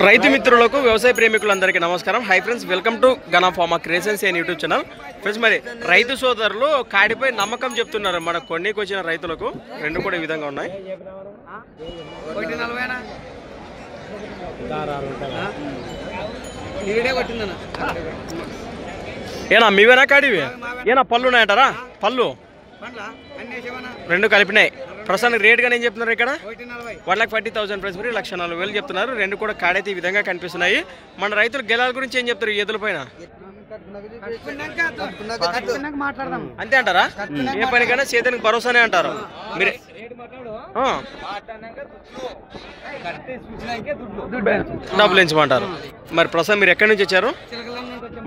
రైతు మిత్రులకు వ్యవసాయ ప్రేమికులందరికీ నమస్కారం. Hi friends, welcome to Gana pharma creations and YouTube channel. Friends, మరి రైతు సోదరులు కాడిపై నమ్మకం చెప్తున్నారు. మన కొన్నికి వచ్చిన రైతులకు రెండు కూడా ఈ విధంగా ఉన్నాయి. ఏనా మీవేనా కాడివి? ఏనా పళ్ళు ఉన్నాయంటారా? పళ్ళు రెండు కలిపినాయి. ప్రస్తుతానికి రేట్ గానే ఏం చెప్తున్నారు ఇక్కడ? 1,40,000 ప్రైస్ మరి 1,40,000 చెప్తున్నారు. రెండు కూడా కాడైతే ఈ విధంగా కనిపిస్తున్నాయి. మన రైతులు గెలాల గురించి ఏం చెప్తారు? ఎద్దుల పైన అంతే అంటారా? ఏ పనికైనా చేతనికి భరోసానే అంటారు మీరే. డబ్బులు ఎంచమంటారు. మరి ప్రస్తుతం మీరు ఎక్కడి నుంచి వచ్చారు?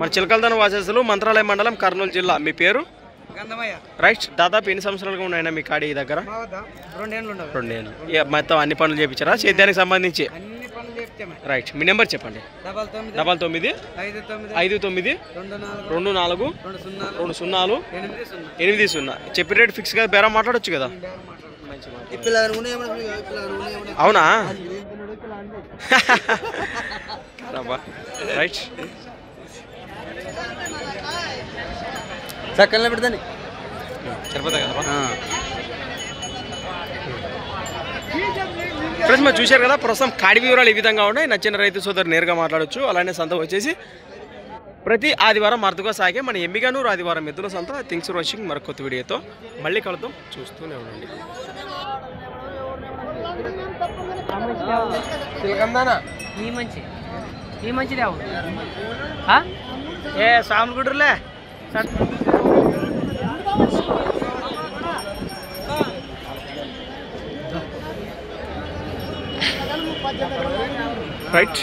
మన చిలకలదన వాసస్సులు, మంత్రాలయ మండలం, కర్నూలు జిల్లా. మీ పేరు? రైట్. దాదాపు ఎన్ని సంవత్సరాలుగా ఉన్నాయన్నా మీ కాడి దగ్గర? 2 ఏళ్ళు. మొత్తం అన్ని పనులు చేయించారా సేద్యానికి సంబంధించి? రైట్. మీ నెంబర్ చెప్పండి. 99242080. చెప్పి రేట్ ఫిక్స్ కదా, బేరం మాట్లాడొచ్చు కదా? అవునా? రైట్. చక్కగా పెడతాను సరిపోతాయి కదా. ఫ్రెండ్స్, మరి చూశారు కదా, ప్రస్తుతం కాడి వివరాలు ఈ విధంగా ఉన్నాయి. నచ్చిన రైతు సోదరు నేరుగా మాట్లాడొచ్చు. అలానే సంత వచ్చేసి ప్రతి ఆదివారం అరుదుగా సాగే మన ఎమ్మిగనూరు ఆదివారం ఎద్దుల సంత. Things for watching. మరొక కొత్త వీడియోతో మళ్ళీ కలుద్దాం. చూస్తూనే ఉండండి. ఏ సాముగుడ్రులే రైట్.